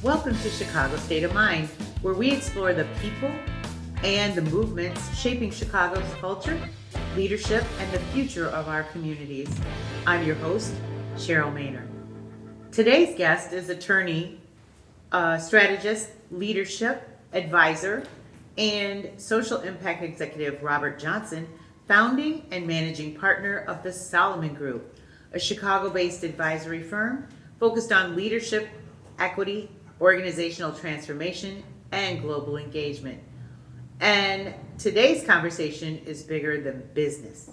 Welcome to Chicago State of Mind, where we explore the people and the movements shaping Chicago's culture, leadership, and the future of our communities. I'm your host, Cheryl Mainor. Today's guest is attorney, strategist, leadership advisor, and social impact executive Robert Johnson, founding and managing partner of the Solomon Group, a Chicago-based advisory firm focused on leadership, equity, organizational transformation, and global engagement. And today's conversation is bigger than business.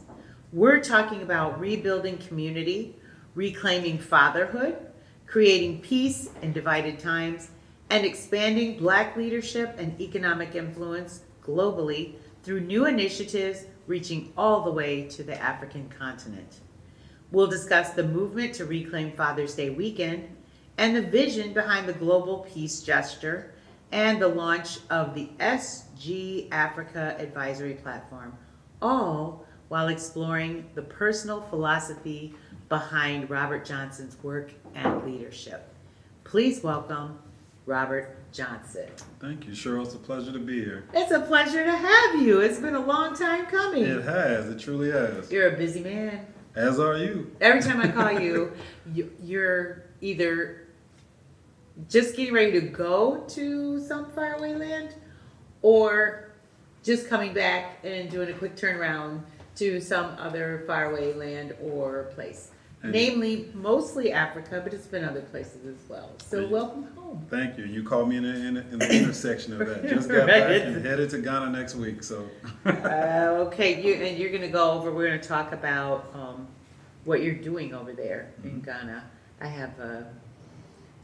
We're talking about rebuilding community, reclaiming fatherhood, creating peace in divided times, and expanding Black leadership and economic influence globally through new initiatives reaching all the way to the African continent. We'll discuss the movement to reclaim Father's Day weekend and the vision behind the global peace gesture and the launch of the SG Africa Advisory Platform, all while exploring the personal philosophy behind Robert Johnson's work and leadership. Please welcome Robert Johnson. Thank you, Cheryl. It's a pleasure to be here. It's a pleasure to have you. It's been a long time coming. It has. It truly has. You're a busy man. As are you. Every time I call you, you're either just getting ready to go to some faraway land or just coming back and doing a quick turnaround to some other faraway land or place. Namely, mostly Africa, but it's been other places as well. So welcome home. Thank you. You called me in the intersection of that. Just got back and headed to Ghana next week. So. Okay, you're going to go over, we're going to talk about what you're doing over there in Ghana. I have a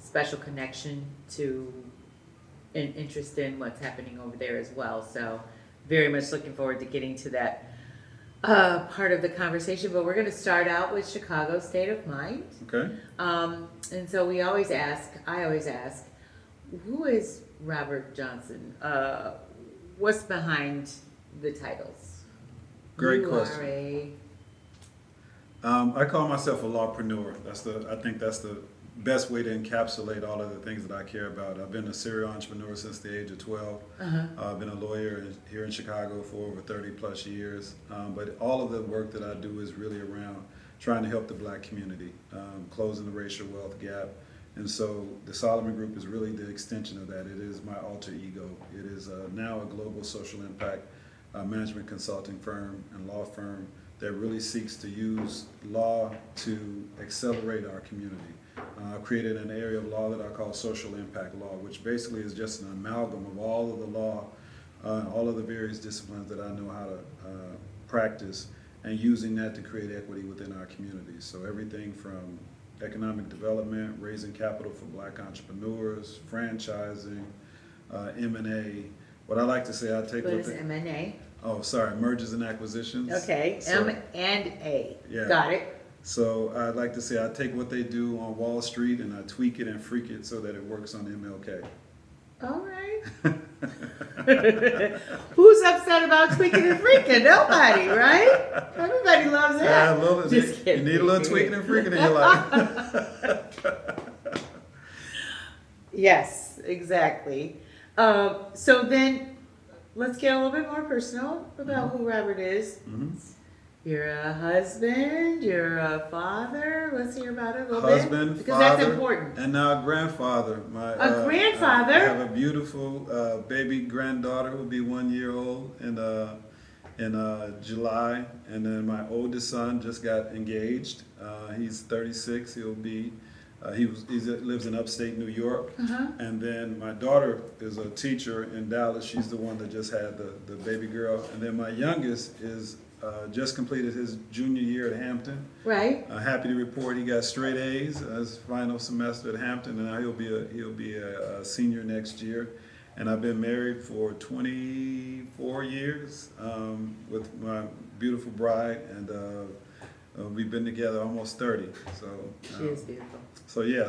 special connection to and interest in what's happening over there as well. So very much looking forward to getting to that part of the conversation, but we're going to start out with Chicago State of Mind. Okay. And so I always ask, who is Robert Johnson? What's behind the titles? Great question. I call myself a lawpreneur. I think that's the best way to encapsulate all of the things that I care about. I've been a serial entrepreneur since the age of 12. I've been a lawyer here in Chicago for over 30 plus years. But all of the work that I do is really around trying to help the Black community, closing the racial wealth gap. And so the Solomon Group is really the extension of that. It is my alter ego. It is now a global social impact management consulting firm and law firm that really seeks to use law to accelerate our community. I've created an area of law that I call social impact law, which basically is just an amalgam of all of the law, all of the various disciplines that I know how to practice, and using that to create equity within our communities. So everything from economic development, raising capital for Black entrepreneurs, franchising, M&A. What I like to say, I take what is M&A? Oh, sorry, mergers and acquisitions. Okay, so, M&A. Yeah. Got it. So I'd like to say I take what they do on Wall Street and I tweak it and freak it so that it works on MLK. All right. Who's upset about tweaking and freaking? Nobody, right? Everybody loves that. I love it. Just kidding. You need a little tweaking and freaking in your life. Yes, exactly. So then let's get a little bit more personal about who Robert is. You're a husband, you're a father. Let's hear about it a little Husband, bit. Because father, that's important. and now a grandfather. Grandfather? I have a beautiful baby granddaughter who will be 1 year old in July. And then my oldest son just got engaged. He's 36. He lives in upstate New York. And then my daughter is a teacher in Dallas. She's the one that just had the baby girl. And then my youngest is just completed his junior year at Hampton. Right. Happy to report he got straight A's his final semester at Hampton, and now he'll be a senior next year. And I've been married for 24 years with my beautiful bride, and we've been together almost 30. So she is beautiful. So yeah,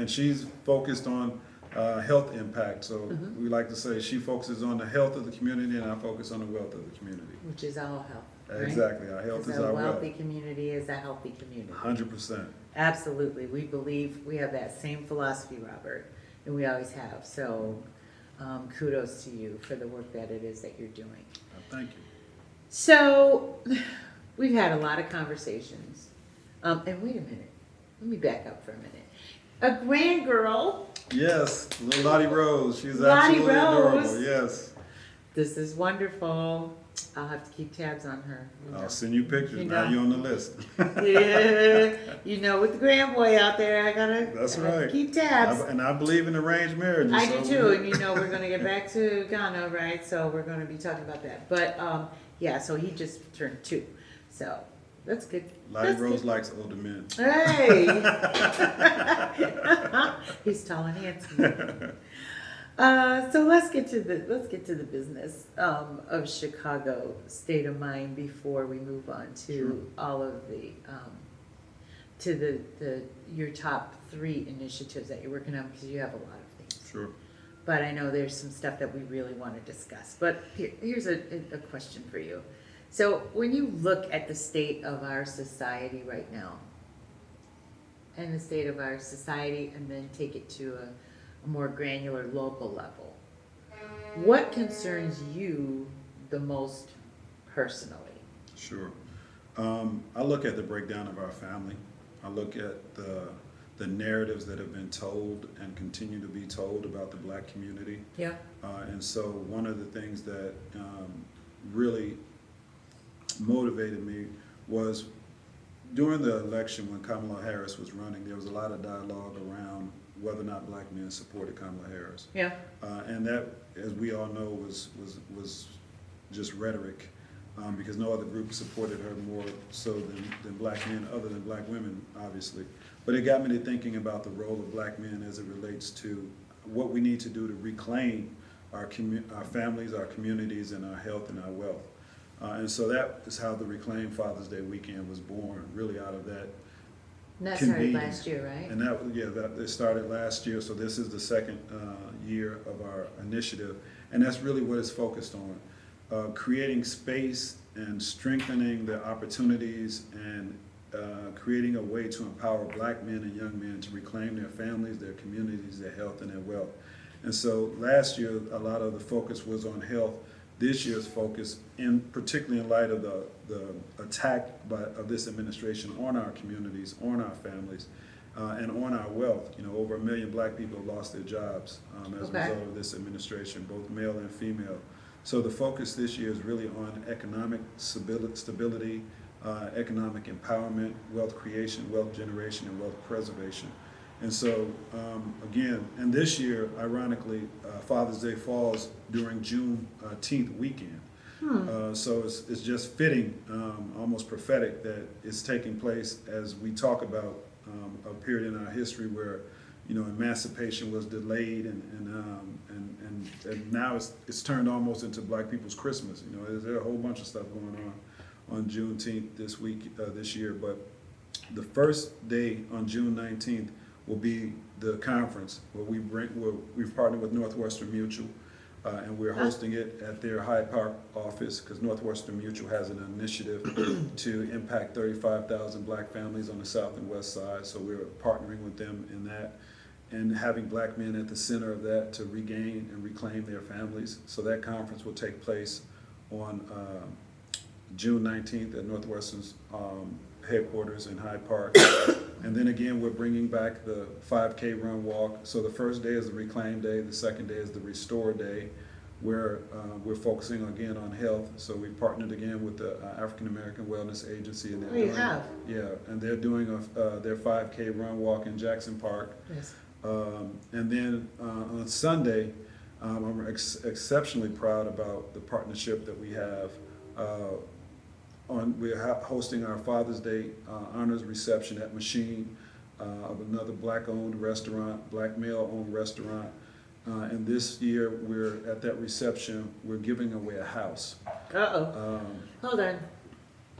she's focused on health impact. So we like to say she focuses on the health of the community, and I focus on the wealth of the community. Which is all health. Right? Exactly. Our health is our wealth. A wealthy community is a healthy community. 100%. Absolutely. We believe we have that same philosophy, Robert. and we always have. So kudos to you for the work that it is that you're doing. Thank you. So we've had a lot of conversations. And wait a minute. Let me back up for a minute. A grandgirl. Yes, little Lottie Rose. She's Lottie absolutely Rose. adorable. Yes. This is wonderful. I'll have to keep tabs on her. I'll send you pictures. You Now know. you're on the list. Yeah, you know, with the grand boy out there, I gotta right. keep tabs. And I believe in arranged marriages. I so do too, and you know, we're gonna get back to Ghana, right? So we're gonna be talking about that. But yeah, so he just turned 2, so that's good. Lottie That's Rose good. likes older men. Hey, he's tall and handsome. So let's get to the business of Chicago State of Mind before we move on to Sure. all of the to the your top 3 initiatives that you're working on, because you have a lot of things. Sure. But I know there's some stuff that we really want to discuss. But here's a question for you. So when you look at the state of our society right now, and the state of our society, and then take it to a more granular local level, what concerns you the most personally? Sure. I look at the breakdown of our family. I look at the narratives that have been told and continue to be told about the Black community. Yeah. And so one of the things that really motivated me was during the election when Kamala Harris was running, there was a lot of dialogue around whether or not Black men supported Kamala Harris. Yeah. And that, as we all know, was just rhetoric, because no other group supported her more so than Black men, other than Black women, obviously. But it got me to thinking about the role of Black men as it relates to what we need to do to reclaim our families, our communities, and our health and our wealth. And so that is how the Reclaim Father's Day weekend was born, really out of that. And that started convening. last year, right? And that started last year, so this is the second year of our initiative, and that's really what it's focused on, creating space and strengthening the opportunities and creating a way to empower Black men and young men to reclaim their families, their communities, their health, and their wealth. And so last year, a lot of the focus was on health. This year's focus, particularly in light of the attack of this administration on our communities, on our families, and on our wealth. You know, over 1 million Black people have lost their jobs as a result of this administration, both male and female. So the focus this year is really on economic stability, economic empowerment, wealth creation, wealth generation, and wealth preservation. And so, again, and this year, ironically, Father's Day falls during Juneteenth weekend. So it's just fitting, almost prophetic, that it's taking place as we talk about a period in our history where, you know, emancipation was delayed, and now it's turned almost into Black people's Christmas. You know, there's a whole bunch of stuff going on Juneteenth this year. But the first day on June 19th will be the conference where we've partnered with Northwestern Mutual, and we're hosting it at their Hyde Park office, because Northwestern Mutual has an initiative to impact 35,000 Black families on the south and west side. So we're partnering with them in that, and having Black men at the center of that to regain and reclaim their families. So that conference will take place on June 19th at Northwestern's headquarters in Hyde Park. And then again, we're bringing back the 5K run walk. So the first day is the Reclaim Day, the second day is the Restore Day, where we're focusing again on health. So we partnered again with the African American Wellness Agency, and they're doing their 5K run walk in Jackson Park. Yes. And then on Sunday, I'm exceptionally proud about the partnership that we have. We're hosting our Father's Day honors reception at Machine, of another Black-owned restaurant, Black male-owned restaurant. And this year, we're at that reception, we're giving away a house. Hold on.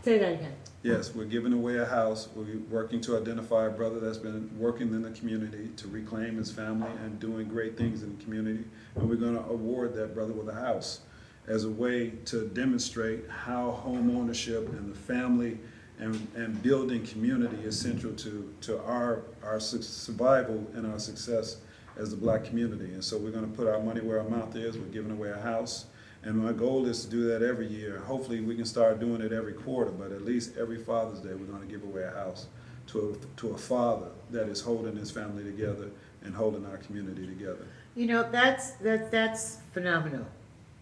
Say that again. Yes, we're giving away a house. We're working to identify a brother that's been working in the community to reclaim his family and doing great things in the community. And we're going to award that brother with a house as a way to demonstrate how home ownership and the family and building community is central to our survival and our success as the black community. And so we're going to put our money where our mouth is. We're giving away a house. And my goal is to do that every year. Hopefully we can start doing it every quarter, but at least every Father's Day we're going to give away a house to a father that is holding his family together and holding our community together. You know, that's phenomenal.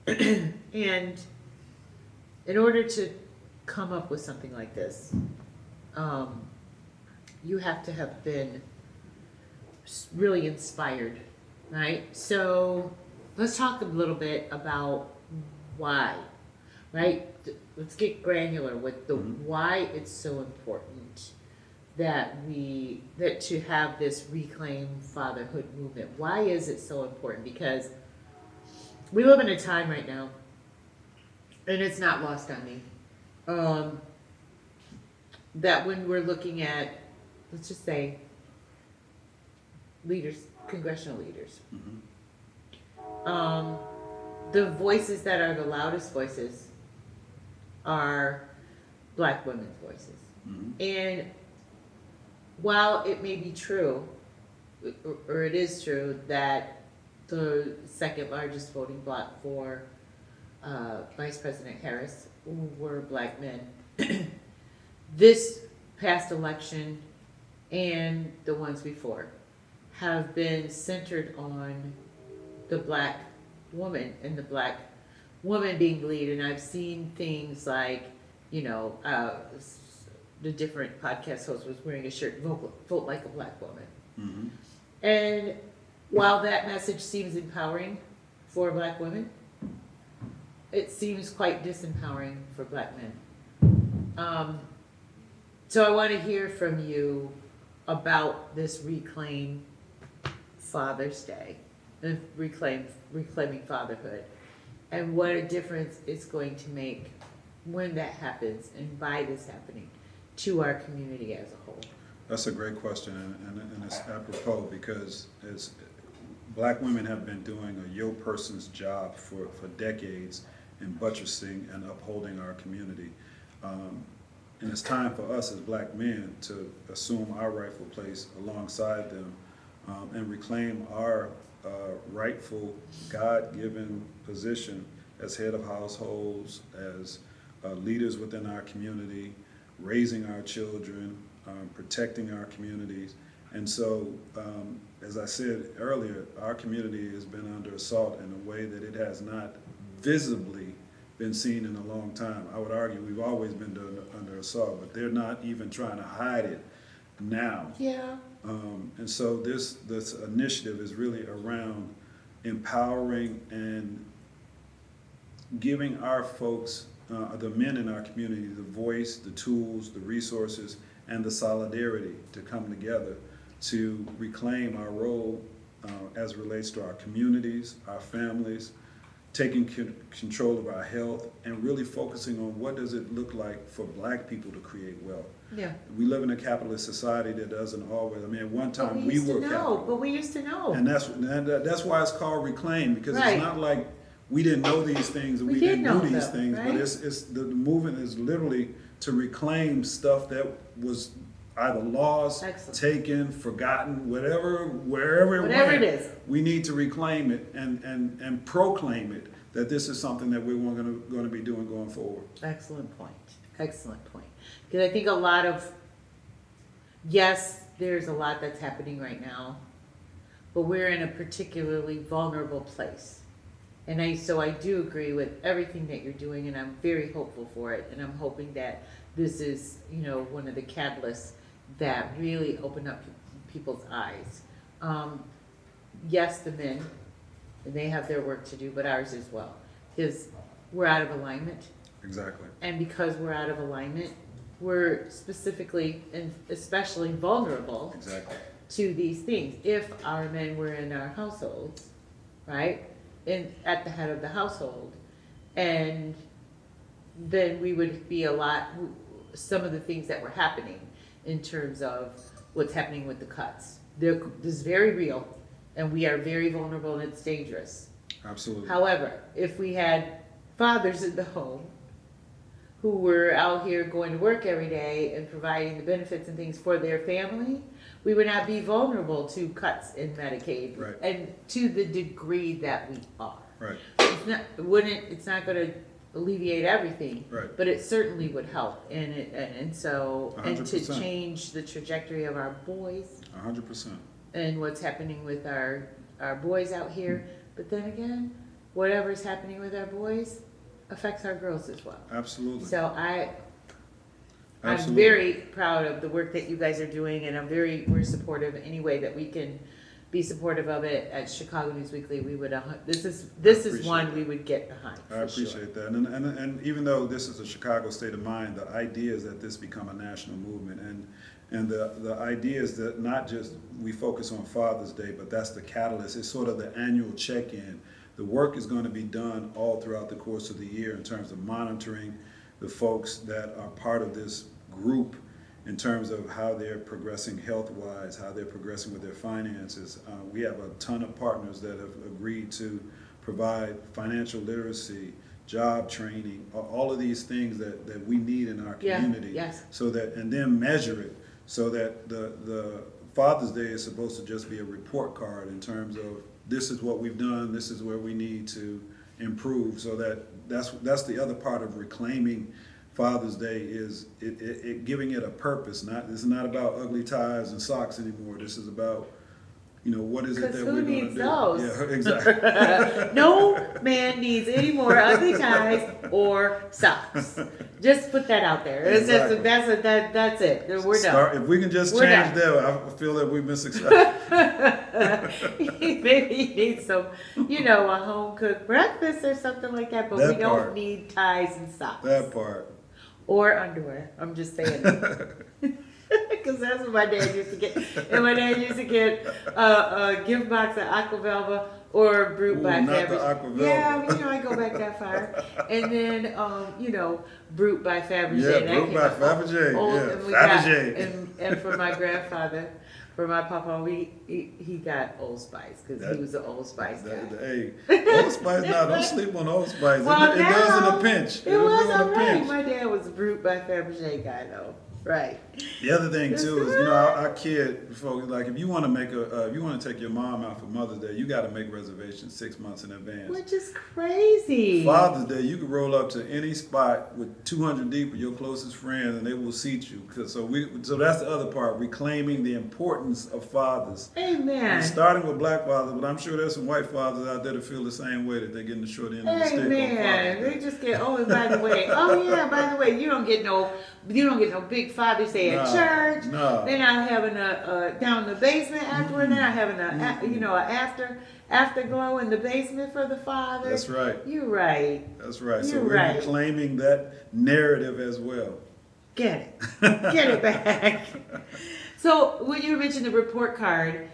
And in order to come up with something like this, you have to have been really inspired, right? So let's talk a little bit about why, right? Let's get granular with the why it's so important that to have this Reclaim Fatherhood movement. Why is it so important? Because we live in a time right now, and it's not lost on me, that when we're looking at, let's just say, leaders, congressional leaders, the voices that are the loudest voices are black women's voices. And while it may be true, or it is true, that the second largest voting bloc for Vice President Harris were black men, this past election and the ones before have been centered on the black woman and the black woman being the lead. And I've seen things like, you know, the different podcast host was wearing a shirt, vote like a black woman. And while that message seems empowering for black women, it seems quite disempowering for black men. So I want to hear from you about this Reclaim Father's Day, and reclaiming fatherhood, and what a difference it's going to make when that happens and by this happening to our community as a whole. That's a great question, and it's apropos because black women have been doing a yo person's job for decades in buttressing and upholding our community. And it's time for us as black men to assume our rightful place alongside them and reclaim our rightful God-given position as head of households, as leaders within our community, raising our children, protecting our communities. And so, as I said earlier, our community has been under assault in a way that it has not visibly been seen in a long time. I would argue we've always been under assault, but they're not even trying to hide it now. Yeah. And so this initiative is really around empowering and giving our folks, the men in our community, the voice, the tools, the resources, and the solidarity to come together to reclaim our role as it relates to our communities, our families, taking control of our health, and really focusing on what does it look like for black people to create wealth. Yeah. We live in a capitalist society that doesn't always, I mean, at one time we were capital. But we used to know. And that's why it's called Reclaim, because Right. it's not like we didn't know these things and we didn't know do these them, things, right? but it's the movement is literally to reclaim stuff that was either lost, Excellent. taken, forgotten, wherever it Whatever went. it is. We need to reclaim it and proclaim it that this is something that we're going to be doing going forward. Excellent point. Excellent point. Because I think a lot of, yes, there's a lot that's happening right now, but we're in a particularly vulnerable place. And so I do agree with everything that you're doing, and I'm very hopeful for it. And I'm hoping that this is, you know, one of the catalysts that really open up people's eyes. Yes, the men, and they have their work to do, but ours as well. Because we're out of alignment. Exactly. And because we're out of alignment, we're specifically and especially vulnerable Exactly. to these things. If our men were in our households, right, and at the head of the household, and then we would be some of the things that were happening in terms of what's happening with the cuts. This is very real, and we are very vulnerable, and it's dangerous. Absolutely. However, if we had fathers in the home who were out here going to work every day and providing the benefits and things for their family, we would not be vulnerable to cuts in Medicaid, Right. and to the degree that we are. Right. It's not going to alleviate everything, Right. but it certainly would help. And so, and to 100%. change the trajectory of our boys 100%. and what's happening with our boys out here. But then again, whatever's happening with our boys affects our girls as well. Absolutely. So I'm Absolutely. very proud of the work that you guys are doing, and we're supportive any way that we can be supportive of it at Chicago News Weekly. We would, this is one that. we would get behind. I appreciate that. And even though this is a Chicago state of mind, the idea is that this become a national movement. And the idea is that not just we focus on Father's Day, but that's the catalyst. It's sort of the annual check-in. The work is going to be done all throughout the course of the year in terms of monitoring the folks that are part of this group in terms of how they're progressing health-wise, how they're progressing with their finances. We have a ton of partners that have agreed to provide financial literacy, job training, all of these things that we need in our community. Yes. So that, and then measure it so that the Father's Day is supposed to just be a report card in terms of this is what we've done, this is where we need to improve. So that's the other part of reclaiming Father's Day, is it giving it a purpose. This is not about ugly ties and socks anymore. This is about, what is it that we're going to do? Those? Yeah, exactly. No man needs any more ugly ties or socks. Just put that out there. Exactly. That's it. We're done. If we can just We're change done. that, I feel that we've been successful. Maybe you need some, a home cooked breakfast or something like that, but That we don't part. need ties and socks. That part. Or underwear. I'm just saying. Because that's what my dad used to get. And my dad used to get a gift box of Aquavelva or Brute by Not the Fabergé. Aquavelva. Yeah, I go back that far. And then, Brute by Fabergé. Yeah, That Brute came by out. Fabergé, yeah, And we Fabergé. and for my grandfather, for my papa, he got Old Spice because he was an Old Spice guy. Hey, Old Spice, don't sleep on Old Spice. Well, it does in now, a pinch. It was do in a all right. pinch. My dad was a Brute by Fabergé guy, though. Right. The other thing too is, our kid, folks, like if you want to make if you want to take your mom out for Mother's Day, you got to make reservations 6 months in advance. Which is crazy. Father's Day, you can roll up to any spot with 200 deep with your closest friends, and they will seat you. So that's the other part, reclaiming the importance of fathers. Amen. And starting with black fathers, but I'm sure there's some white fathers out there that feel the same way, that they're getting the short end of the stick on Father's Amen. Day. They just get. Oh, and by the way, by the way, you don't get no big Father's Day at church. No. They're not having a down in the basement afterward. They're not having a afterglow in the basement for the father. That's right. You're right. That's right. So You're we're right. reclaiming that narrative as well. Get it back. So when you mentioned the report card,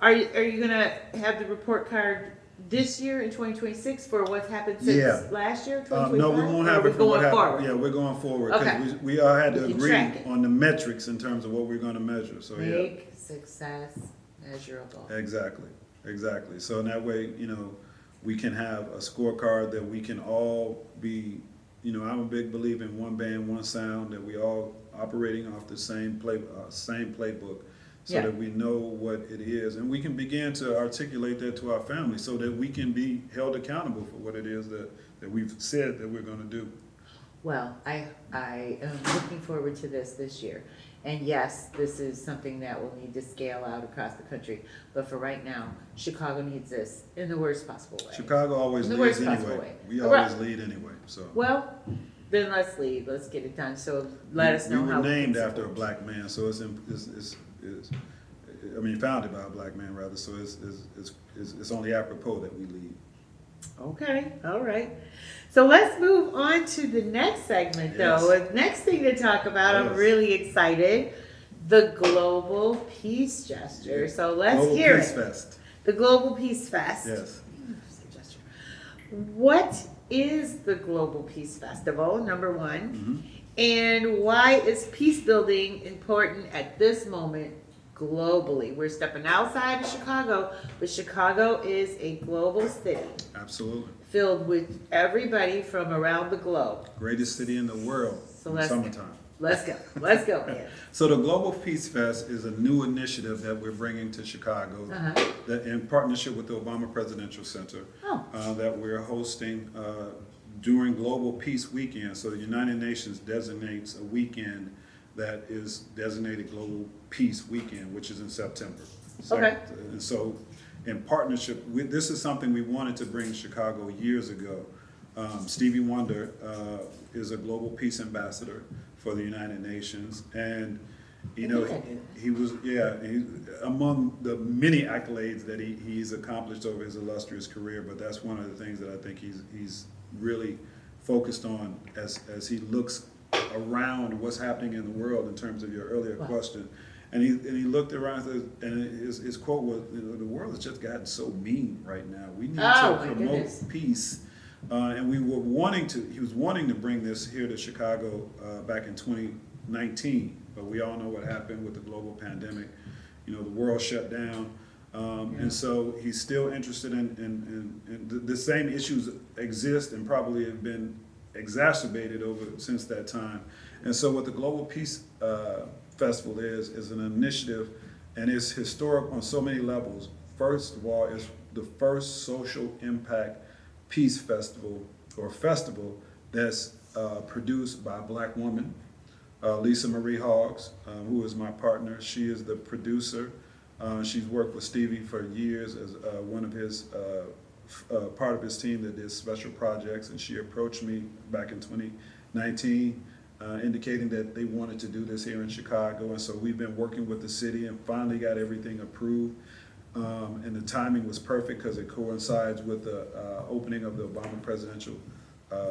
are you gonna have the report card this year in 2026 for what's happened since last year, 2025? No, we won't have Or it for what going happened. forward? Yeah, we're going forward because Okay. we all had to We can agree track it. on the metrics in terms of what we're going to measure. So Make success measurable. Exactly. So in that way, we can have a scorecard that we can all be. I'm a big believer in one band, one sound, that we all operating off the same playbook. So that we know what it is, and we can begin to articulate that to our family so that we can be held accountable for what it is that we've said that we're going to do. Well, I am looking forward to this year. And yes, this is something that will need to scale out across the country. But for right now, Chicago needs this in the worst possible way. Chicago always In the leads worst possible anyway. way. We Right. always lead anyway. So Well, then let's leave. Let's get it done. So let us know we how were named can after a support. black man, so founded by a black man rather. So it's only apropos that we lead. Okay, all right. So let's move on to the next segment, though. Yes. The next thing to talk about, I'm Yes. really excited. The Global Peace Gesture. So let's Global hear Peace it. Fest. The Global Peace Fest. Yes. What is the Global Peace Festival, number one? Mm-hmm. And why is peace building important at this moment globally. We're stepping outside of Chicago, but Chicago is a global city Absolutely. filled with everybody from around the globe. Greatest city in the world So in let's summertime. Let's go, man. So the Global Peace Fest is a new initiative that we're bringing to Chicago that in partnership with the Obama Presidential Center that we're hosting during Global Peace Weekend. So the United Nations designates a weekend that is designated Global Peace Weekend, which is in September. And so in partnership with, this is something we wanted to bring to Chicago years ago. Stevie Wonder is a Global Peace Ambassador for the United Nations, and he was among the many accolades that he's accomplished over his illustrious career. But that's one of the things that I think he's really focused on as he looks around what's happening in the world in terms of your earlier question. And he looked around and his quote was, "The world has just gotten so mean right now. We need to promote peace." And he was wanting to bring this here to Chicago back in 2019, but we all know what happened with the global pandemic. The world shut down. And so he's still interested in the same issues exist and probably have been exacerbated since that time. And so what the Global Peace Festival is an initiative, and it's historic on so many levels. First of all, it's the first social impact peace festival that's produced by a Black woman, Lisa Marie Hoggs, who is my partner. She is the producer. She's worked with Stevie for years as one of his part of his team that did special projects, and she approached me back in 2019 indicating that they wanted to do this here in Chicago. And so we've been working with the city and finally got everything approved. And the timing was perfect because it coincides with the opening of the Obama Presidential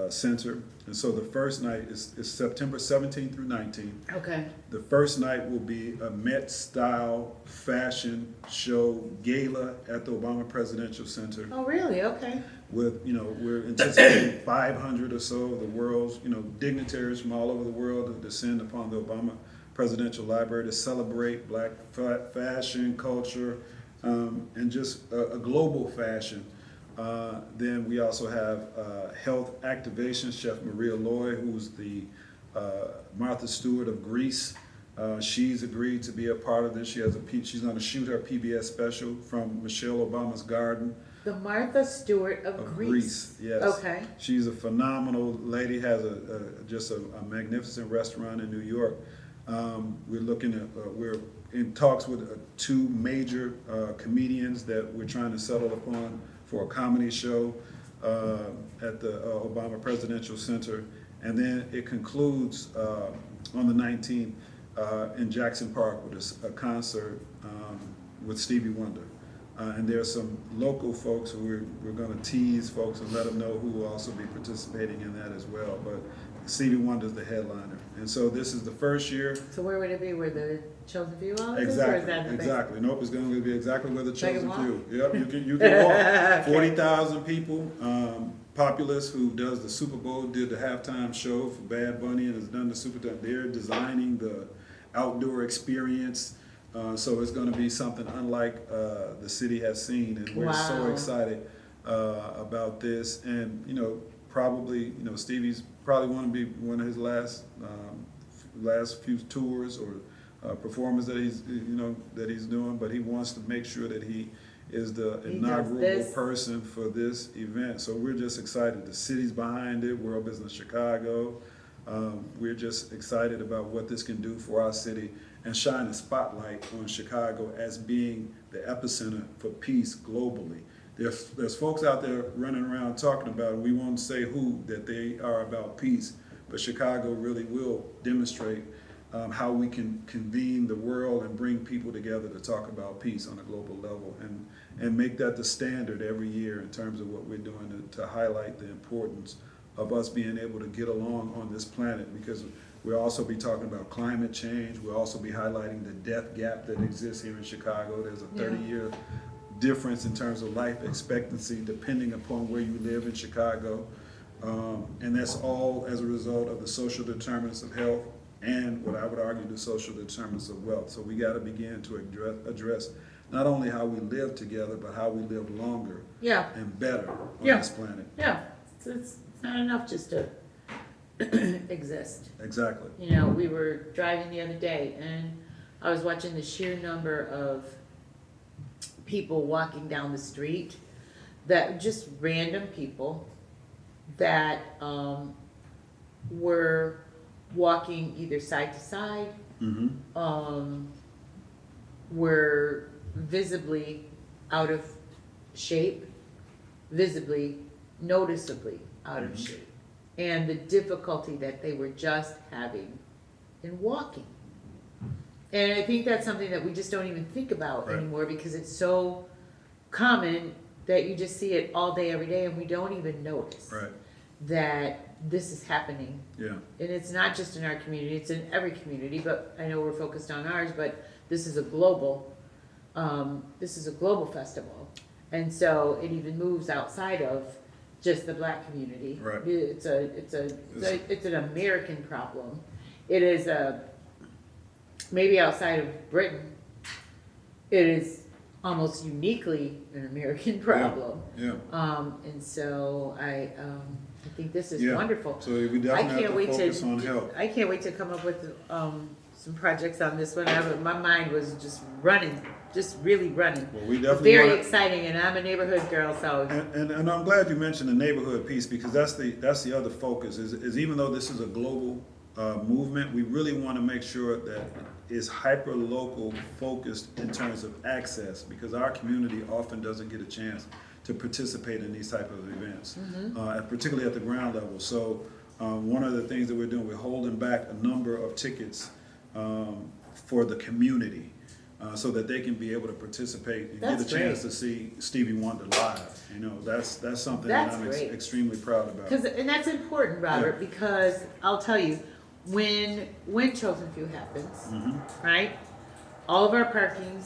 Center. And so the first night is September 17th through 19th. Okay. The first night will be a Met-style fashion show gala at the Obama Presidential Center. Oh, really? Okay. With, we're anticipating 500 or so of the world's, dignitaries from all over the world to descend upon the Obama Presidential Library to celebrate Black fashion, culture, and just a global fashion. Then we also have health activation, Chef Maria Loy, who's the Martha Stewart of Greece. She's agreed to be a part of this. She's going to shoot her PBS special from Michelle Obama's garden. The Martha Stewart of Greece. Yes. Okay. She's a phenomenal lady. Has just a magnificent restaurant in New York. We're in talks with two major comedians that we're trying to settle upon for a comedy show at the Obama Presidential Center. And then it concludes on the 19th in Jackson Park with a concert with Stevie Wonder. And there's some local folks who we're going to tease folks and let them know who will also be participating in that as well. But Stevie Wonder's the headliner. And so this is the first year. So where would it be? Where the Chosen Few all is? Exactly. Or is that Exactly. Nope, it's going to be exactly where the Chosen Few. Yep, you can walk. 40,000 people. Populace, who does the Super Bowl, did the halftime show for Bad Bunny and has done the Super Bowl. They're designing the outdoor experience. So it's going to be something unlike the city has seen, and we're so excited about this. And probably Stevie's probably want to be one of his last few tours or performances that he's doing, but he wants to make sure that he is the inaugural person for this event. So we're just excited. The city's behind it. World Business Chicago. We're just excited about what this can do for our city and shine a spotlight on Chicago as being the epicenter for peace globally. There's folks out there running around talking about it. We won't say who, that they are about peace, but Chicago really will demonstrate how we can convene the world and bring people together to talk about peace on a global level and make that the standard every year in terms of what we're doing to highlight the importance of us being able to get along on this planet, because we'll also be talking about climate change. We'll also be highlighting the death gap that exists here in Chicago. There's a 30-year difference in terms of life expectancy depending upon where you live in Chicago. And that's all as a result of the social determinants of health, and what I would argue the social determinants of wealth. So we got to begin to address not only how we live together, but how we live longer Yeah. and better on Yeah. this planet. Yeah. It's not enough just to exist. Exactly. You know, we were driving the other day and I was watching the sheer number of people walking down the street, that just random people that were walking either side to side, were visibly out of shape, visibly, noticeably out of shape, and the difficulty that they were just having in walking. And I think that's something that we just don't even think about anymore, because it's so common that you just see it all day, every day, and we don't even notice that this is happening. Yeah. And it's not just in our community, it's in every community, but I know we're focused on ours, but this is a global festival. And so it even moves outside of just the black community. Right. It's an American problem. It is maybe outside of Britain, it is almost uniquely an American problem. Yeah. And so I think this is wonderful. So we definitely have to focus on health. I can't wait to come up with some projects on this one. My mind was just running, just really running. Well, we definitely very exciting, and I'm a neighborhood girl, so. And I'm glad you mentioned the neighborhood piece, because that's the other focus. Is even though this is a global movement, we really want to make sure that it's hyper local focused in terms of access, because our community often doesn't get a chance to participate in these type of events, particularly at the ground level. So one of the things that we're doing, we're holding back a number of tickets for the community, so that they can be able to participate and get a chance to see Stevie Wonder live. You know, that's something that I'm extremely proud about. And that's important, Robert, because I'll tell you, when Chosen Few happens, right? All of our parking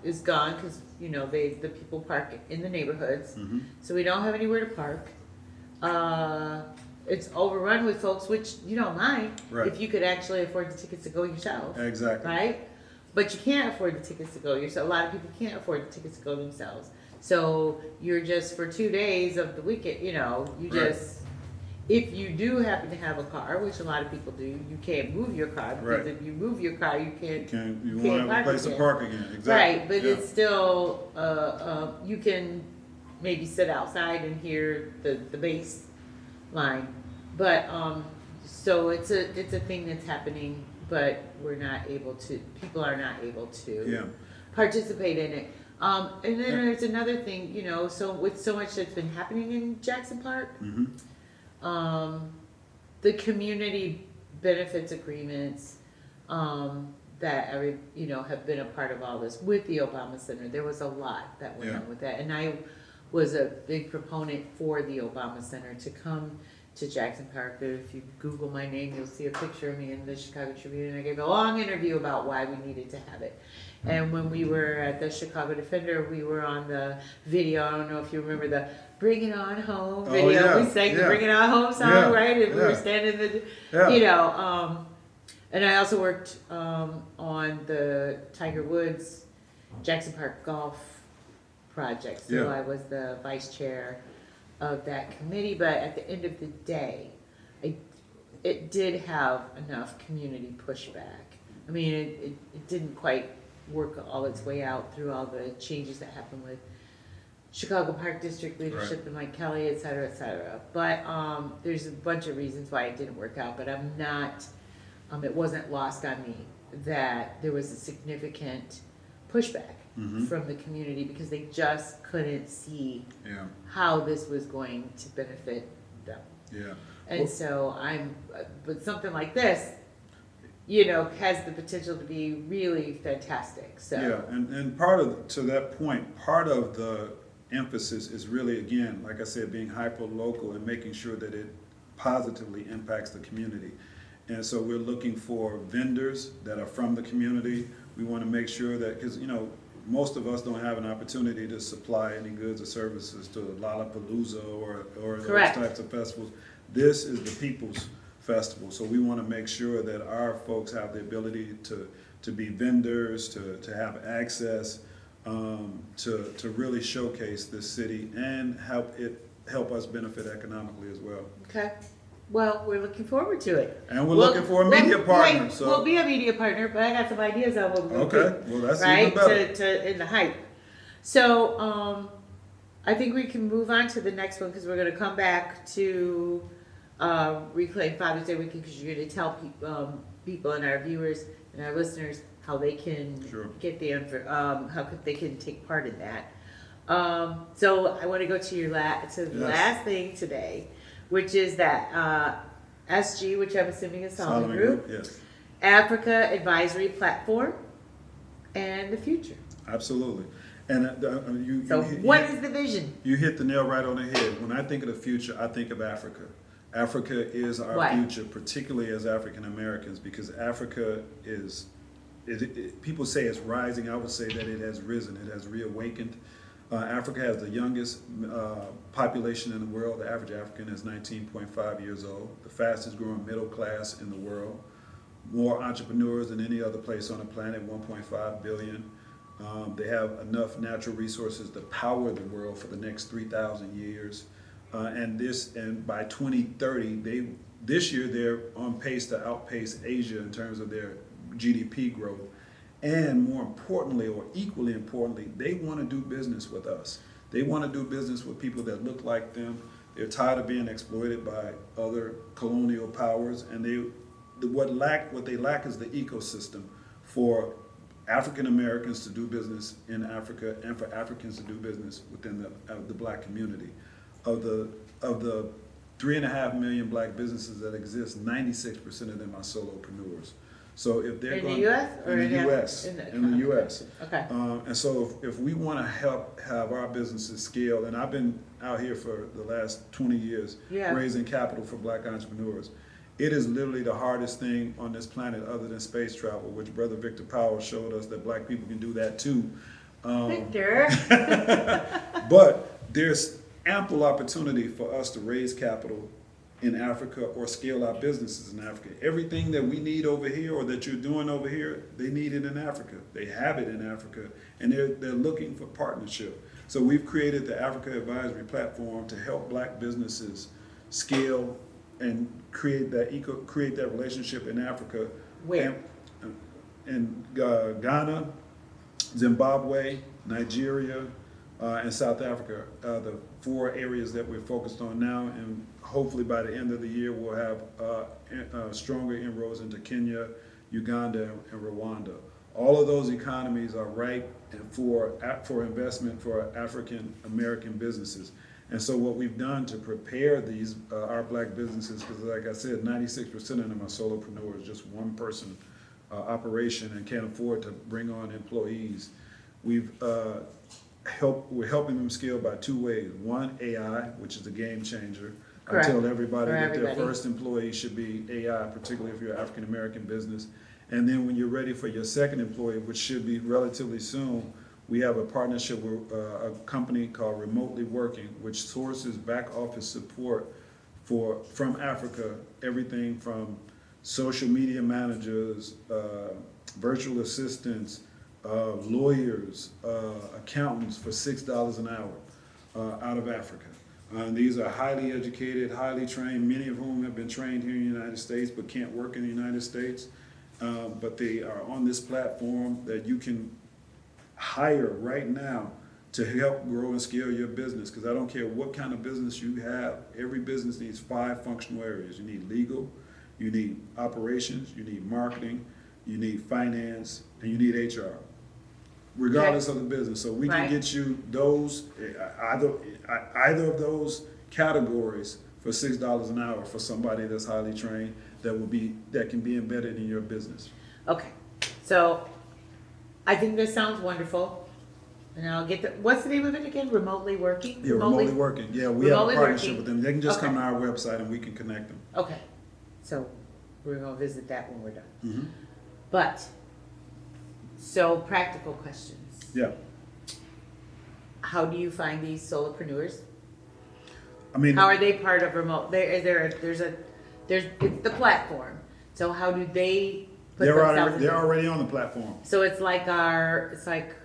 is gone, because the people park in the neighborhoods, so we don't have anywhere to park. It's overrun with folks, which you don't mind if you could actually afford the tickets to go yourself. Exactly. Right? But you can't afford the tickets to go yourself. A lot of people can't afford the tickets to go themselves. So you're just, for 2 days of the weekend, just, if you do happen to have a car, which a lot of people do, you can't move your car, because if you move your car, you won't have a place to park again. Exactly. Right, but it's still, you can maybe sit outside and hear the bass line. But, so it's a thing that's happening, but people are not able to participate in it. And then there's another thing, so with so much that's been happening in Jackson Park, the community benefits agreements that have been a part of all this with the Obama Center. There was a lot that went on with that, and I was a big proponent for the Obama Center to come to Jackson Park. If you Google my name, you'll see a picture of me in the Chicago Tribune, and I gave a long interview about why we needed to have it. And when we were at the Chicago Defender, we were on the video. I don't know if you remember the "Bring It On Home" video. We sang the "Bring It On Home" song, right? And we were standing and I also worked on the Tiger Woods Jackson Park Golf project. So I was the vice chair of that committee. But at the end of the day, it did have enough community pushback. I mean, it didn't quite work all its way out through all the changes that happened with Chicago Park District leadership and Mike Kelly, et cetera, et cetera. But there's a bunch of reasons why it didn't work out, but I'm not, it wasn't lost on me that there was a significant pushback from the community, because they just couldn't see how this was going to benefit them. Yeah. And so but something like this, has the potential to be really fantastic. So yeah, and to that point, part of the emphasis is really, again, like I said, being hyper local and making sure that it positively impacts the community. And so we're looking for vendors that are from the community. We want to make sure that, because most of us don't have an opportunity to supply any goods or services to Lollapalooza or those types of festivals. This is the people's festival. So we want to make sure that our folks have the ability to be vendors, to have access, to really showcase this city and help us benefit economically as well. Okay. Well, we're looking forward to it. And we're looking for a media partner. Right, So we'll be a media partner, but I got some ideas on what we're going to do. okay, well that's right? even better. To in the hype. So I think we can move on to the next one because we're going to come back to Reclaim Father's Day weekend because you're going to tell people and our viewers and our listeners how they can get the how they can take part in that. So I want to go to your last thing today, which is that SG, which I'm assuming is Solomon Group, yes. Africa Advisory Platform, and the future. Absolutely. And what is the vision? You hit the nail right on the head. When I think of the future, I think of Africa. Africa is our future, particularly as African Americans, because Africa is, people say it's rising. I would say that it has risen. It has reawakened. Africa has the youngest population in the world. The average African is 19.5 years old. The fastest growing middle class in the world. More entrepreneurs than any other place on the planet, 1.5 billion. They have enough natural resources to power the world for the next 3,000 years. And by 2030, this year they're on pace to outpace Asia in terms of their GDP growth. And more importantly, or equally importantly, they want to do business with us. They want to do business with people that look like them. They're tired of being exploited by other colonial powers, and what they lack is the ecosystem for African Americans to do business in Africa and for Africans to do business within the black community. Of the 3.5 million black businesses that exist, 96% of them are solopreneurs. So if they're in the U.S. or in the U.S. in the U.S. Okay. And so if we want to help have our businesses scale, and I've been out here for the last 20 years raising capital for black entrepreneurs. It is literally the hardest thing on this planet other than space travel, which Brother Victor Powell showed us that black people can do that too. Victor. But there's ample opportunity for us to raise capital in Africa or scale our businesses in Africa. Everything that we need over here or that you're doing over here, they need it in Africa. They have it in Africa, and they're looking for partnership. So we've created the Africa Advisory Platform to help black businesses scale and create that relationship in Africa. Where? In Ghana, Zimbabwe, Nigeria, and South Africa are the 4 areas that we're focused on now, and hopefully by the end of the year we'll have stronger inroads into Kenya, Uganda, and Rwanda. All of those economies are ripe for investment for African American businesses. And so what we've done to prepare these our black businesses, because like I said, 96% of them are solopreneurs, just one person operation, and can't afford to bring on employees. We're helping them scale by 2 ways. One, AI, which is a game changer. I tell everybody that their first employee should be AI, particularly if you're an African American business. And then when you're ready for your second employee, which should be relatively soon, we have a partnership with a company called Remotely Working, which sources back office support from Africa, everything from social media managers, virtual assistants, lawyers, accountants for $6 an hour out of Africa. These are highly educated, highly trained, many of whom have been trained here in the United States but can't work in the United States. But they are on this platform that you can hire right now to help grow and scale your business. Because I don't care what kind of business you have, every business needs 5 functional areas. You need legal, you need operations, you need marketing, you need finance, and you need HR, regardless of the business. So we can get you those, either of those categories for $6 an hour for somebody that's highly trained that can be embedded in your business. Okay, so I think this sounds wonderful. And I'll get what's the name of it again? Remotely Working? Yeah, Remotely Working. Yeah, we have a partnership with them. They can just come to our website and we can connect them. Okay, so we're going to visit that when we're done. Mm-hmm. But, so practical questions. Yeah. How do you find these solopreneurs? I mean, how are they part of remote? There's a it's the platform. So how do they put They're themselves already, they're already on the platform. So it's like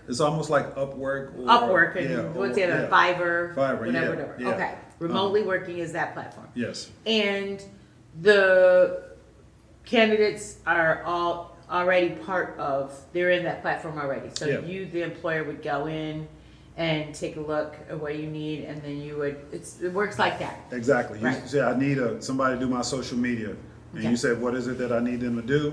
It's almost like Upwork or Upwork and what's the other, yeah. Fiverr, Fiverr, yeah, whatever. yeah. Okay, remotely working is that platform. Yes. And the candidates are all already they're in that platform already. So Yeah. you, the employer, would go in and take a look at what you need, and then it works like that. Exactly. You Right. say, I need somebody to do my social media. And Okay. you say, what is it that I need them to do?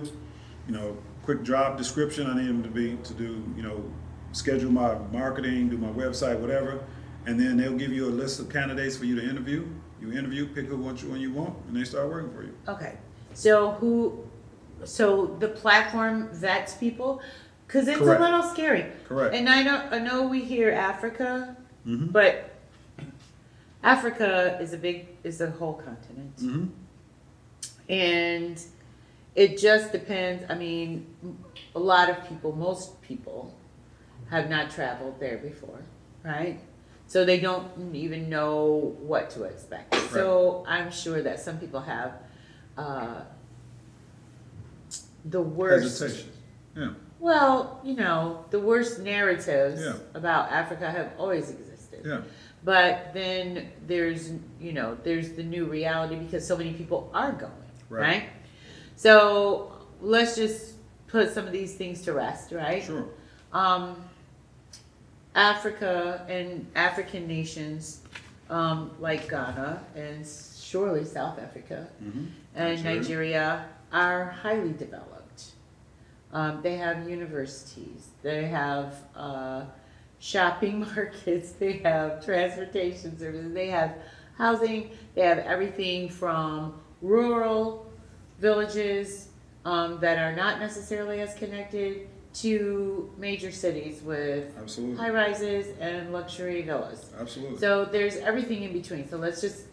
Quick job description. I need them to do, schedule my marketing, do my website, whatever. And then they'll give you a list of candidates for you to interview. You interview, pick who one you want, and they start working for you. Okay. So the platform vets people, because it's Correct. a little scary. Correct. And I know we hear Africa, Mm-hmm. but Africa is a whole continent. Mm-hmm. And it just depends. I mean, most people have not traveled there before, right? So they don't even know what to expect. Right. So I'm sure that some people have the worst. Hesitation. Yeah. Well, the worst narratives Yeah. about Africa have always existed. Yeah. But then there's the new reality because so many people are going, right? So let's just put some of these things to rest, right? Sure. Africa and African nations like Ghana and surely South Africa Mm-hmm. and Nigeria are highly developed. They have universities, they have shopping markets, they have transportation services, they have housing, they have everything from rural villages that are not necessarily as connected to major cities with Absolutely. high rises and luxury villas. Absolutely. So there's everything in between. So let's just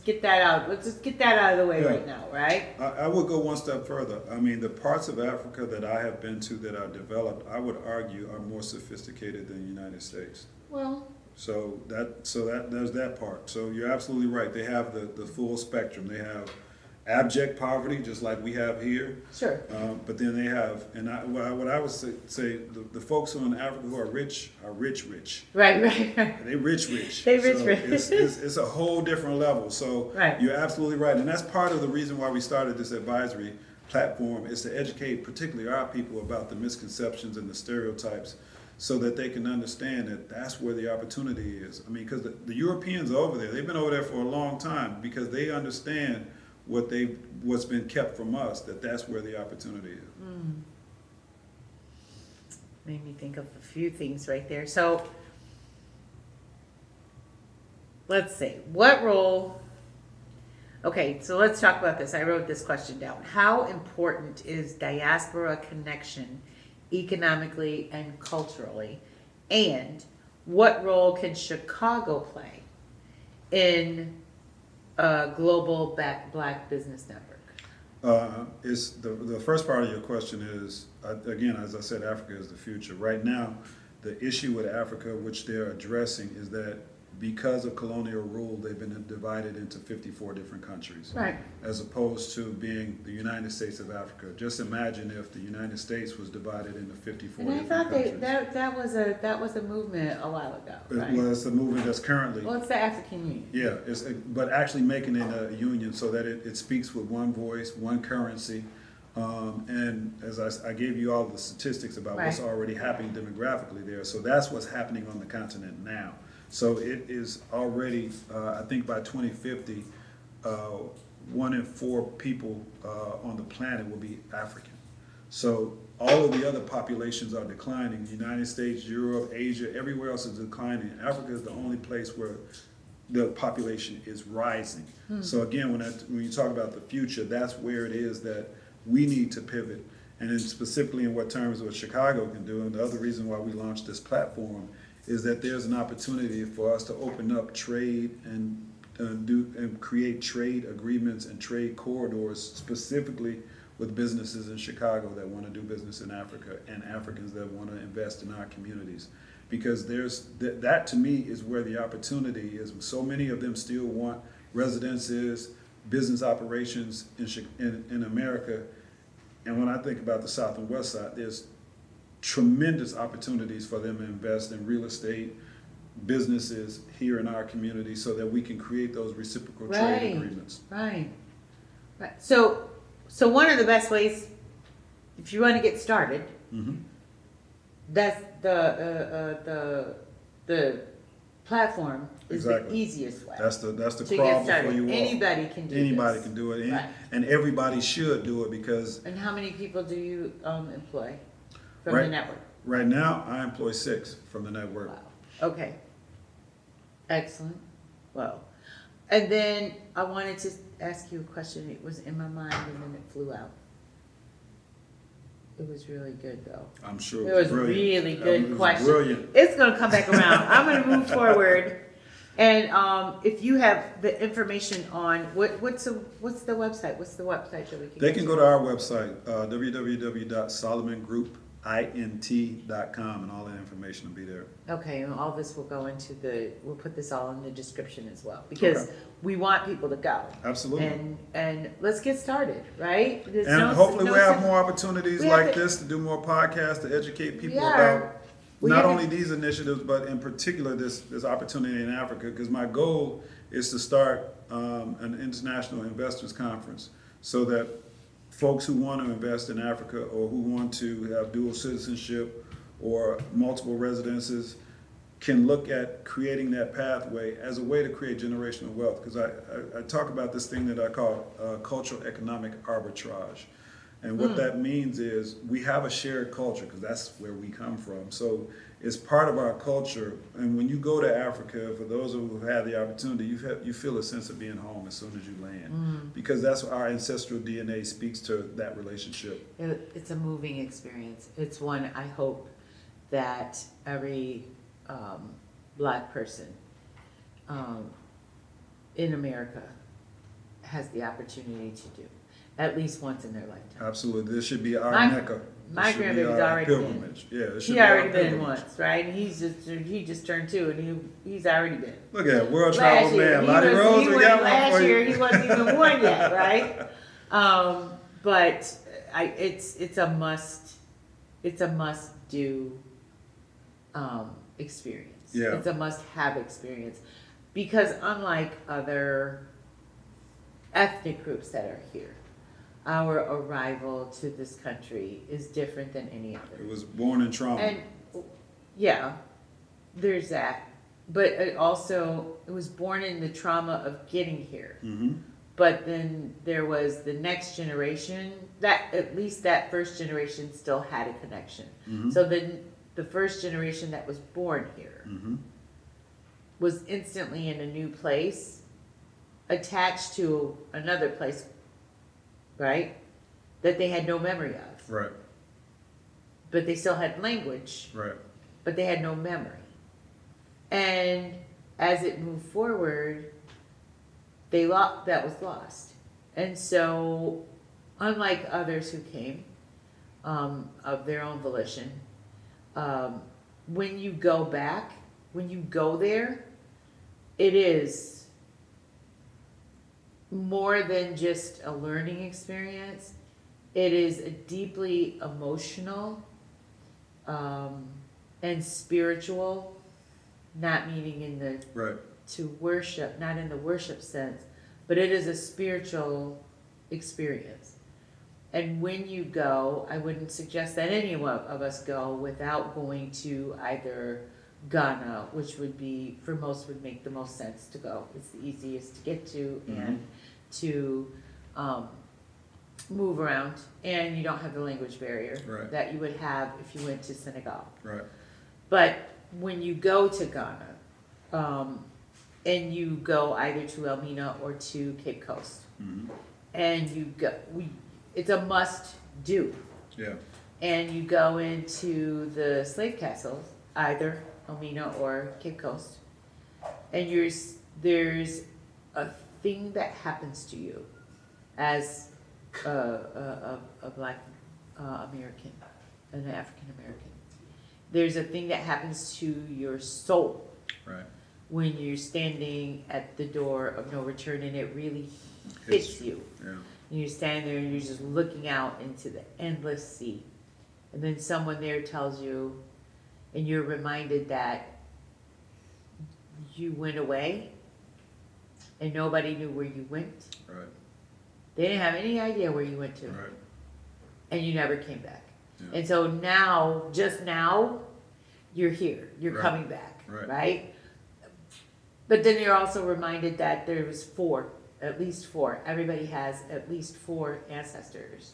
get that out. Let's just get that out of the way right now, right? I would go one step further. I mean, the parts of Africa that I have been to that are developed, I would argue, are more sophisticated than the United States. Well, So there's that part. So you're absolutely right. They have the full spectrum. They have abject poverty, just like we have here. sure. But then they have, what I would say, the folks who are in Africa who are rich. Right. They rich. They rich. It's a whole different level. So Right. You're absolutely right. And that's part of the reason why we started this advisory platform, is to educate particularly our people about the misconceptions and the stereotypes so that they can understand that that's where the opportunity is. I mean, because the Europeans are over there. They've been over there for a long time because they understand what's been kept from us, that's where the opportunity is. Made me think of a few things right there. So let's see. What role? Okay, so let's talk about this. I wrote this question down. How important is diaspora connection economically and culturally? And what role can Chicago play in a global Black business network? Is the first part of your question is, again, as I said, Africa is the future. Right now, the issue with Africa, which they're addressing, is that because of colonial rule, they've been divided into 54 different countries. Right. As opposed to being the United States of Africa. Just imagine if the United States was divided into 54 And I different thought countries. that was a movement a while ago, right? Well, it's the movement that's currently. Well, it's the African Union. Yeah, but actually making it a union so that it speaks with one voice, one currency. And as I gave you all the statistics about what's already happening demographically there. So that's what's happening on the continent now. So it is already, I think by 2050, 1 in 4 people on the planet will be African. So all of the other populations are declining. The United States, Europe, Asia, everywhere else is declining. Africa is the only place where the population is rising. So again, when you talk about the future, that's where it is that we need to pivot. And then specifically in what terms of what Chicago can do, and the other reason why we launched this platform is that there's an opportunity for us to open up trade and create trade agreements and trade corridors specifically with businesses in Chicago that want to do business in Africa and Africans that want to invest in our communities. Because that to me is where the opportunity is. So many of them still want residences, business operations in America. And when I think about the South and West Side, there's tremendous opportunities for them to invest in real estate, businesses here in our community so that we can create those reciprocal trade agreements. Right. So one of the best ways, if you want to get started, that's the platform is the easiest way. That's the to crawl get started. before you walk. Anybody can do Anybody this. can do it, Right. and everybody should do it because. And how many people do you employ from the network? Right now, I employ 6 from the network. Wow. Okay. Excellent. Well, and then I wanted to ask you a question. It was in my mind and then it flew out. It was really good though. I'm sure it was brilliant. Really good question. Brilliant. It's going to come back around. I'm going to move forward. And if you have the information on what's the website? What's the website that we can? They can go to our website, www.solomongroupint.com, and all that information will be there. Okay, and all this will go into we'll put this all in the description as well, because we want people to go. Absolutely. And let's get started, right? Hopefully we'll have more opportunities like this to do more podcasts to educate people about not only these initiatives, but in particular this opportunity in Africa, because my goal is to start an international investors conference so that folks who want to invest in Africa or who want to have dual citizenship or multiple residences can look at creating that pathway as a way to create generational wealth. Because I talk about this thing that I call cultural economic arbitrage. And what that means is we have a shared culture, because that's where we come from. So it's part of our culture. And when you go to Africa, for those who have had the opportunity, you feel a sense of being home as soon as you land. Because that's what our ancestral DNA speaks to, that relationship. It's a moving experience. It's one I hope that every Black person in America has the opportunity to do. At least once in their lifetime. Absolutely. This should be our Mecca. My grandbaby's already pilgrimage. been. Yeah, it should he be already our been pilgrimage. once, right? And he just turned 2, and he's already been. Look at that, world travel man. Lottie Rose, we got one last for year. you. He wasn't even 1 yet, right? But it's a must. It's a must do experience. Yeah. It's a must have experience, because unlike other ethnic groups that are here, our arrival to this country is different than any other. It was born in trauma. And yeah, there's that. But it was born in the trauma of getting here. But then there was the next generation, that at least that first generation still had a connection. So then the first generation that was born here was instantly in a new place, attached to another place, right, that they had no memory of. Right. But they still had language. Right. But they had no memory. And as it moved forward, that was lost. And so, unlike others who came of their own volition, when you go back, when you go there, it is more than just a learning experience. It is a deeply emotional and spiritual, not meaning in the to worship, not in the worship sense, but it is a spiritual experience. And when you go, I wouldn't suggest that any of us go without going to either Ghana, which would be, for most, would make the most sense to go. It's the easiest to get to and to move around, and you don't have the language barrier that you would have if you went to Senegal. Right. But when you go to Ghana, and you go either to Elmina or to Cape Coast, and you go, it's a must do. Yeah. And you go into the slave castles, either Elmina or Cape Coast, and there's a thing that happens to you as a Black American, an African American. There's a thing that happens to your soul when you're standing at the door of no return, and it really hits you. Yeah. And you're standing there and you're just looking out into the endless sea. And then someone there tells you, and you're reminded that you went away and nobody knew where you went. Right. They didn't have any idea where you went to. Right. And you never came back. Yeah. And so now, just now, you're here. You're Right. coming back. Right. Right? But then you're also reminded that there was at least four. Everybody has at least four ancestors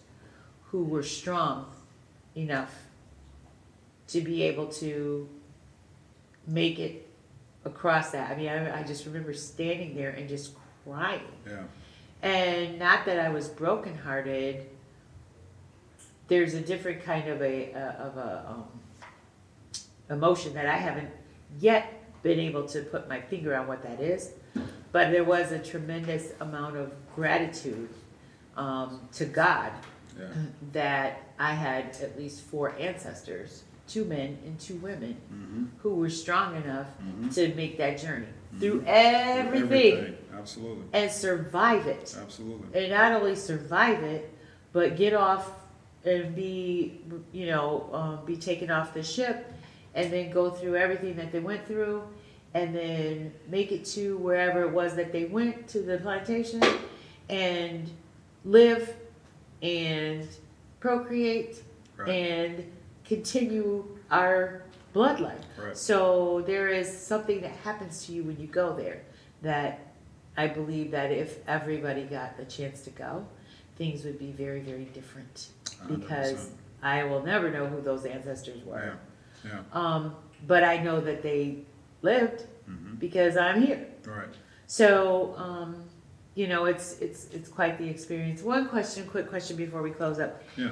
who were strong enough to be able to make it across that. I mean, I just remember standing there and just crying. Yeah. And not that I was brokenhearted. There's a different kind of emotion that I haven't yet been able to put my finger on what that is. But there was a tremendous amount of gratitude to God Yeah. that I had at least four ancestors, 2 men and 2 women, Mm-hmm. who were strong enough Mm-hmm. to make that journey through Mhm. everything Absolutely. and survive it. Absolutely. And not only survive it, but get off and be taken off the ship and then go through everything that they went through and then make it to wherever it was that they went to the plantation and live and procreate Right. and continue our bloodline. Right. So there is something that happens to you when you go there that I believe that if everybody got the chance to go, things would be very, very different. Because 100%. I will never know who those ancestors were. Yeah. Yeah. But I know that they lived Mm-hmm. because I'm here. Right. So, it's quite the experience. Quick question before we close up. Yeah.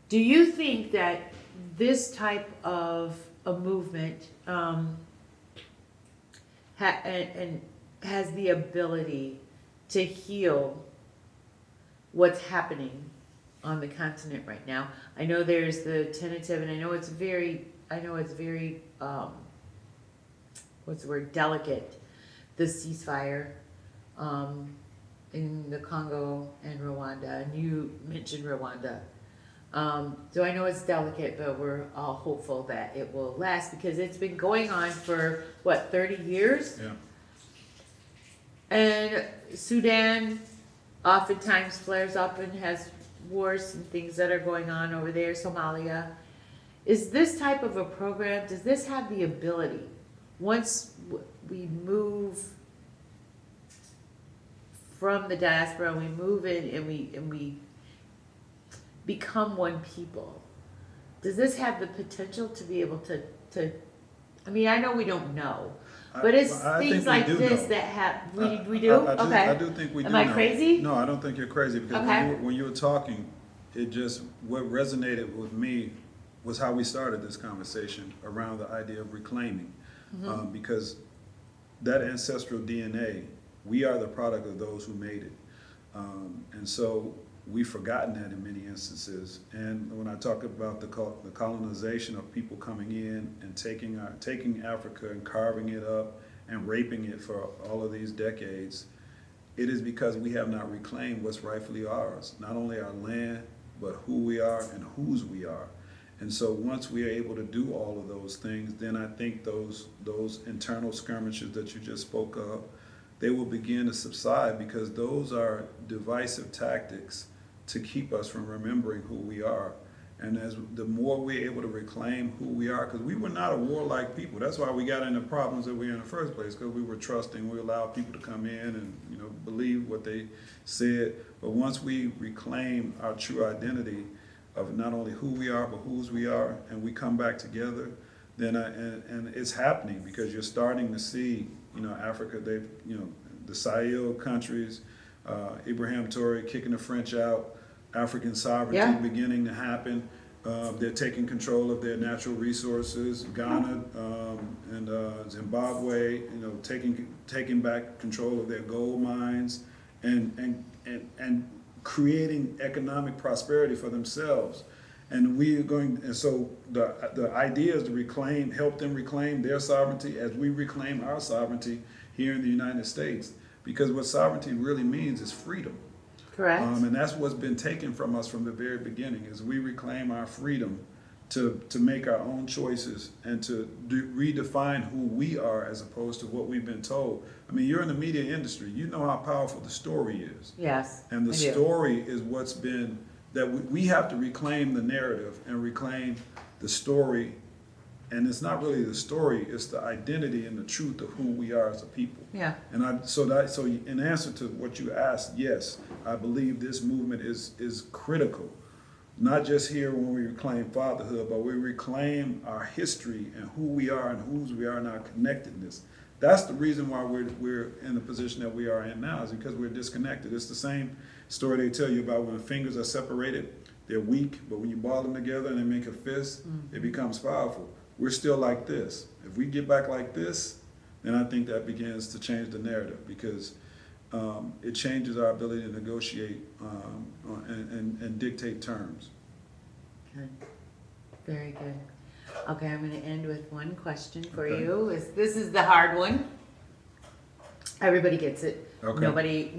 Do you think that this type of a movement has the ability to heal what's happening on the continent right now? I know there's the tentative, and I know it's very what's the word, delicate, the ceasefire in the Congo and Rwanda, and you mentioned Rwanda. So I know it's delicate, but we're all hopeful that it will last because it's been going on for, 30 years? Yeah. And Sudan oftentimes flares up and has wars and things that are going on over there, Somalia. Is this type of a program, does this have the ability, once we move from the diaspora, we move in and we become one people, does this have the potential to be able to I mean, I know we don't know, but it's things like this that have, we do? Okay. I do think we do Am I know. crazy? No, I don't think you're crazy because Okay. when you were talking, what resonated with me was how we started this conversation around the idea of reclaiming. Mm-hmm. Because that ancestral DNA, we are the product of those who made it. And so we've forgotten that in many instances. And when I talk about the colonization of people coming in and taking Africa and carving it up and raping it for all of these decades, it is because we have not reclaimed what's rightfully ours, not only our land, but who we are and whose we are. And so once we are able to do all of those things, then I think those internal skirmishes that you just spoke of, they will begin to subside because those are divisive tactics to keep us from remembering who we are. And the more we're able to reclaim who we are, because we were not a warlike people. That's why we got into problems that we were in the first place, because we were trusting. We allowed people to come in and believe what they said. But once we reclaim our true identity of not only who we are, but whose we are, and we come back together, then and it's happening because you're starting to see, Africa, the Sahel countries, Ibrahim Traoré kicking the French out, African sovereignty beginning to happen. They're taking control of their natural resources. Ghana and Zimbabwe, taking back control of their gold mines and creating economic prosperity for themselves. And so the idea is to help them reclaim their sovereignty as we reclaim our sovereignty here in the United States. because what sovereignty really means is freedom. Correct. And that's what's been taken from us from the very beginning, is we reclaim our freedom to make our own choices and to redefine who we are as opposed to what we've been told. I mean, you're in the media industry. You know how powerful the story is. Yes. And the I do. story is what's been, that we have to reclaim the narrative and reclaim the story. And it's not really the story, it's the identity and the truth of who we are as a people. Yeah. And so in answer to what you asked, yes, I believe this movement is critical. Not just here when we reclaim fatherhood, but we reclaim our history and who we are and whose we are and our connectedness. That's the reason why we're in the position that we are in now, is because we're disconnected. It's the same story they tell you about when fingers are separated, they're weak, but when you ball them together and they make a fist, it becomes powerful. We're still like this. If we get back like this, then I think that begins to change the narrative, because it changes our ability to negotiate and dictate terms. Good. Very good. Okay, I'm going to end with one question for Okay. you. This is the hard one. Everybody gets it. Okay. Nobody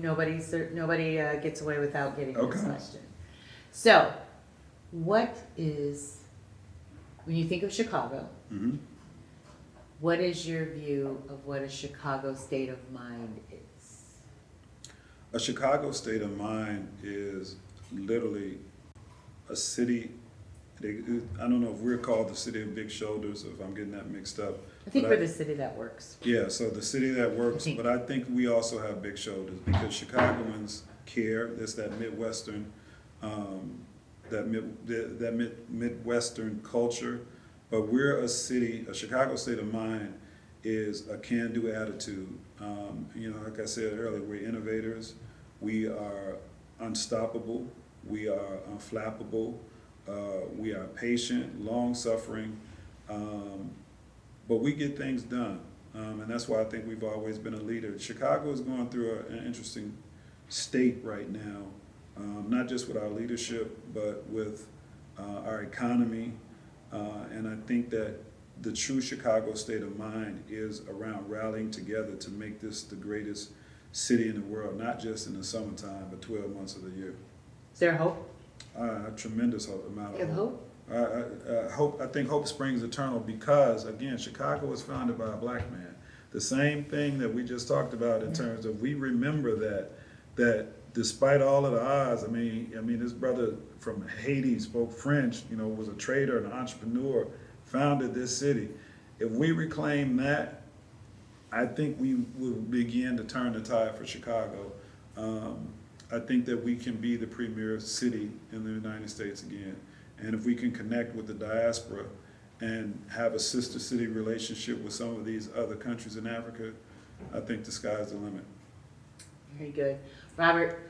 gets away without getting this Okay. question. So, what is, when you think of Chicago, Mm-hmm. what is your view of what a Chicago state of mind is? A Chicago state of mind is literally a city. I don't know if we're called the city of big shoulders, if I'm getting that mixed up. I think But we're the city that works. Yeah, so the city that works, I think. but I think we also have big shoulders, because Chicagoans care. There's that Midwestern, Midwestern culture. But we're a city, a Chicago state of mind is a can-do attitude. Like I said earlier, we're innovators. We are unstoppable. We are unflappable. We are patient, long-suffering. But we get things done. And that's why I think we've always been a leader. Chicago is going through an interesting state right now, not just with our leadership, but with our economy. And I think that the true Chicago state of mind is around rallying together to make this the greatest city in the world, not just in the summertime, but 12 months of the year. Is there hope? A tremendous amount You of have hope. hope? I think hope springs eternal, because, again, Chicago was founded by a black man. The same thing that we just talked about in terms of, we remember that despite all of the odds, I mean, this brother from Haiti spoke French, was a trader, an entrepreneur, founded this city. If we reclaim that, I think we will begin to turn the tide for Chicago. I think that we can be the premier city in the United States again. And if we can connect with the diaspora and have a sister city relationship with some of these other countries in Africa, I think the sky's the limit. Very good. Robert,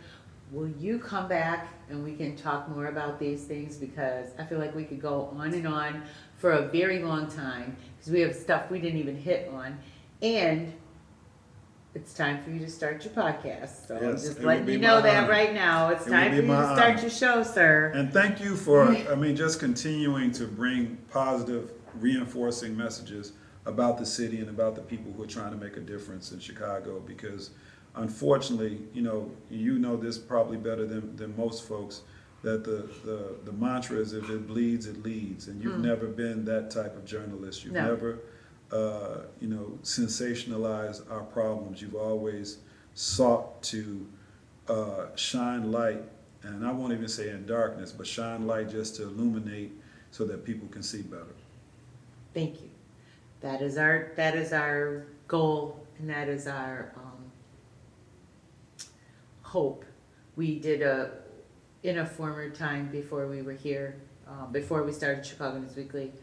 will you come back and we can talk more about these things, because I feel like we could go on and on for a very long time, because we have stuff we didn't even hit on, and it's time for you to start your podcast. So I'm Yes, just it letting would be you know my that honor. right now. It's It time would for be you to my start honor. your show, sir. And thank you for, just continuing to bring positive, reinforcing messages about the city and about the people who are trying to make a difference in Chicago, because unfortunately, you know this probably better than most folks, that the mantra is, if it bleeds, it leads. And you've never been that type of journalist. You've No. never, sensationalized our problems. You've always sought to shine light, and I won't even say in darkness, but shine light just to illuminate so that people can see better. Thank you. That is our goal, and that is our hope. We did in a former time before we were here, before we started Chicago News Weekly,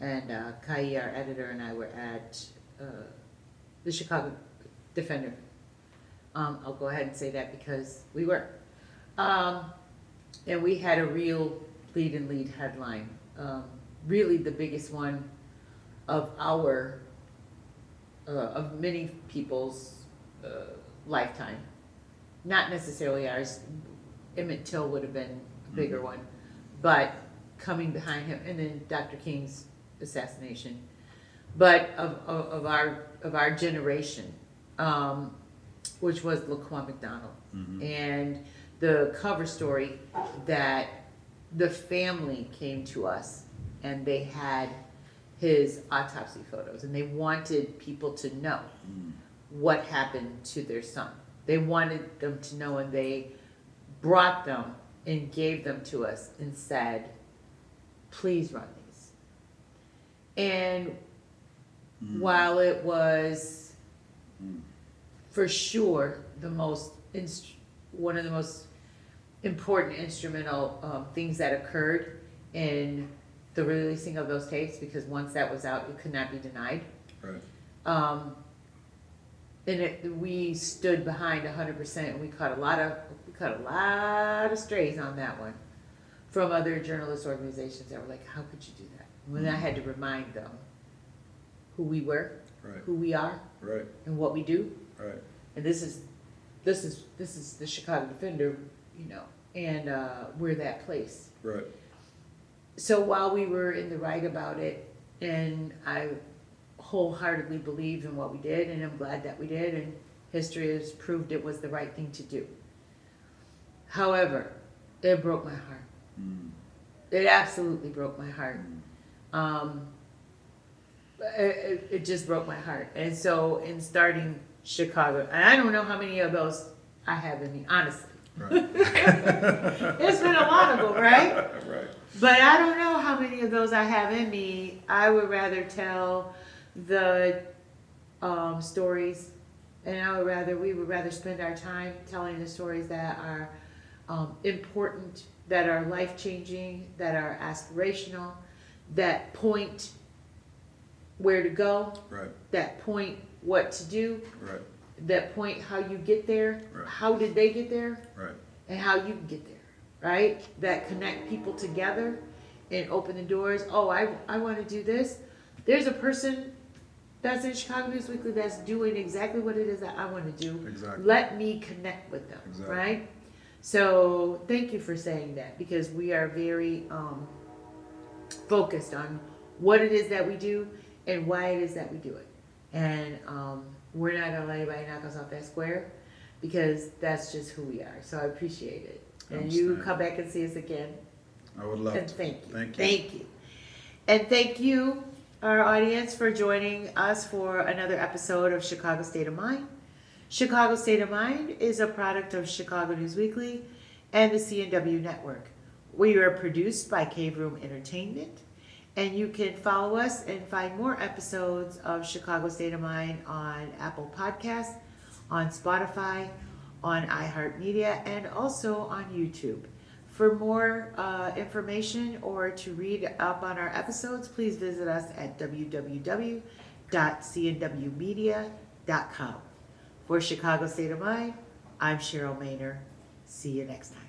and Kai, our editor, and I were at the Chicago Defender. I'll go ahead and say that because we were. And we had a real lead headline. Really the biggest one of of many people's lifetime. Not necessarily ours. Emmett Till would have been a bigger one, but coming behind him, and then Dr. King's assassination. But of our generation, which was Laquan McDonald. Mm-hmm. And the cover story that the family came to us and they had his autopsy photos and they wanted people to know what happened to their son. They wanted them to know, and they brought them and gave them to us and said, please run these. And while it was for sure one of the most important instrumental things that occurred in the releasing of those tapes, because once that was out, it could not be denied. Right. And we stood behind 100%, and we caught a lot of strays on that one from other journalist organizations that were like, "How could you do that?" When I had to remind them who we were, Right. who we are, Right. and what we do. Right. And this is the Chicago Defender, and we're that place. Right. So while we were in the right about it, and I wholeheartedly believe in what we did, and I'm glad that we did, and history has proved it was the right thing to do. However, it broke my heart. It absolutely broke my heart. It just broke my heart. And so in starting Chicago, and I don't know how many of those I have in me, honestly. Right. It's been a lot of them, right? Right. But I don't know how many of those I have in me. I would rather tell the stories, and we would rather spend our time telling the stories that are important, that are life-changing, that are aspirational, that point where to go, Right. that point what to do, Right. that point how you get there, Right. how did they get there, Right. and how you can get there, right? That connect people together and open the doors. Oh, I want to do this. There's a person that's in Chicago News Weekly that's doing exactly what it is that I want to do. Exactly. Let me connect with them, Exactly. right? So thank you for saying that, because we are very focused on what it is that we do and why it is that we do it. And we're not going to let anybody knock us off that square, because that's just who we are. So I appreciate it. And you Understand. come back and see us again. I would love And to. thank you. Thank you. Thank you. And thank you, our audience, for joining us for another episode of Chicago State of Mind. Chicago State of Mind is a product of Chicago News Weekly and the CNW Network. We are produced by Cave Room Entertainment, and you can follow us and find more episodes of Chicago State of Mind on Apple Podcasts, on Spotify, on iHeartMedia, and also on YouTube. For more information or to read up on our episodes, please visit us at www.cnwmedia.com. For Chicago State of Mind, I'm Cheryl Mainor. See you next time.